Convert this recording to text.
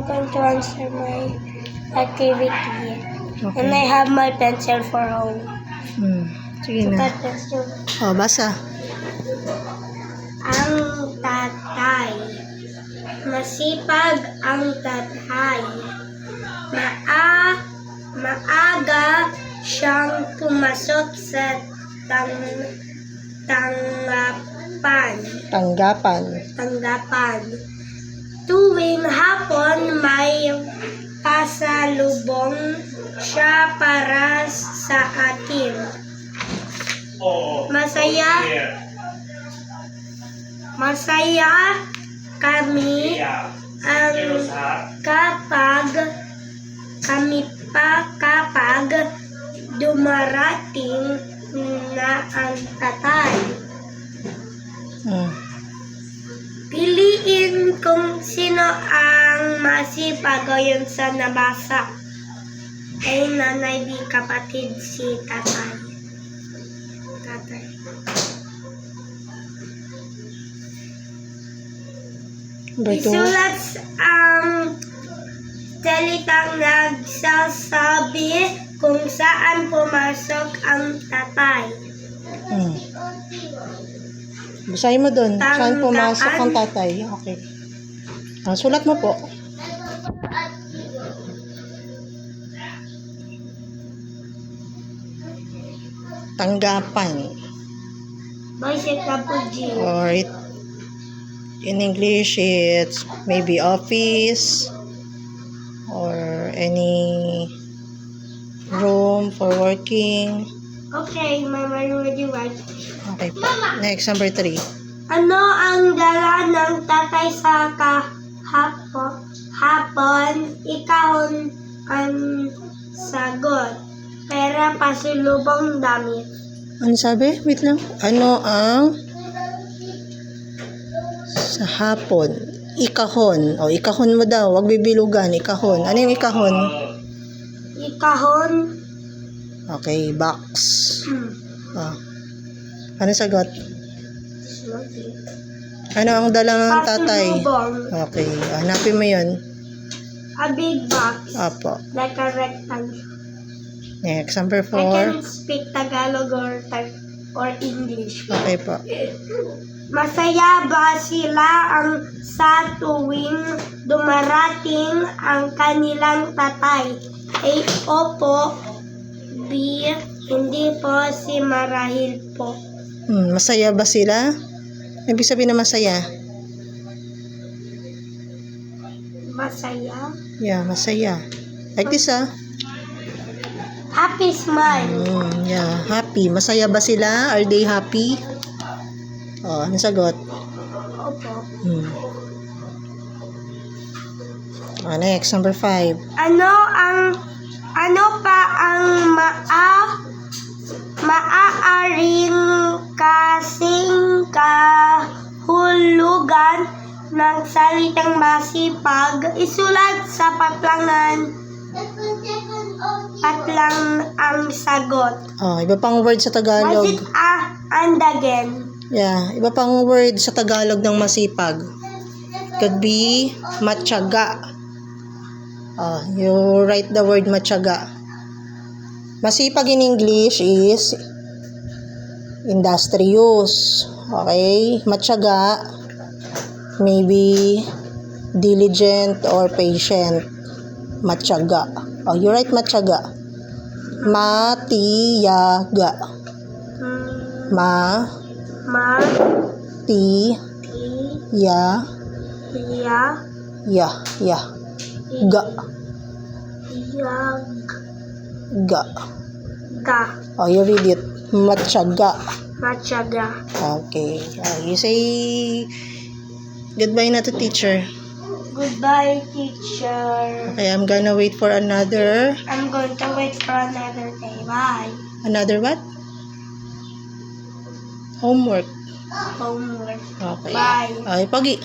going to answer my activity. Okay. And I have my pencil for home. Sige na. That pencil. Basa. Ang tatay. Masipag ang tatay. Maaga siyang pumasok sa tanggapan. Tuwing hapon may pasalubong siya para sa atin. Masaya kami kapag dumarating na ang tatay. Piliin kung sino ang masipag ayon sa nabasa. Ay nanay, di kapatid, si tatay. Isulat ang salitang nagsasabi kung saan pumasok ang tatay. Basahin mo doon. Saan pumasok ang tatay? Okay. Sulat mo po. Tanggapan. Or in English, it's maybe office or any room for working. Okay, Mama, you ready, right? Okay po. Next, number 3. Ano ang dala ng tatay sa hapon? Ikahon ang sagot. Pera, pasulubong, damit. Ano sabi? Wait lang. Ano ang sa hapon? Ikahon. Ikahon mo daw. Huwag bibilugan. Ikahon. Ano yung ikahon? Ikahon. Okay, box. Ano sagot? Ano ang dala ng tatay? Okay, hanapin mo yun. A big box. Apo. Like a rectangle. Next, number 4. I can speak Tagalog or English. Okay po. Masaya ba sila sa tuwing dumarating ang kanilang tatay? A. Opo. B. Hindi po. Si marahil po. Masaya ba sila? Ibig sabihin na masaya? Masaya? Yeah, masaya. Like this, Happy smile. Yeah, happy. Masaya ba sila? Are they happy? Ano sagot? Opo. Next, number 5. Ano pa ang maaaring kasing kahulugan ng salitang masipag? Isulat sa patlang ang sagot. Iba pang word sa Tagalog. Was it and again? Yeah, iba pang word sa Tagalog ng masipag. Could be matyaga. You write the word matyaga. Masipag in English is industrious. Okay? Matyaga, maybe diligent or patient. Matyaga. You write matyaga. Matiyaga. Ga. You read it. Matyaga. Okay. You say goodbye na to teacher. Goodbye, teacher. Okay, I'm gonna wait for another. I'm going to wait for another day. Bye. Another what? Homework. Homework. Okay. Bye. Okay, Pogi.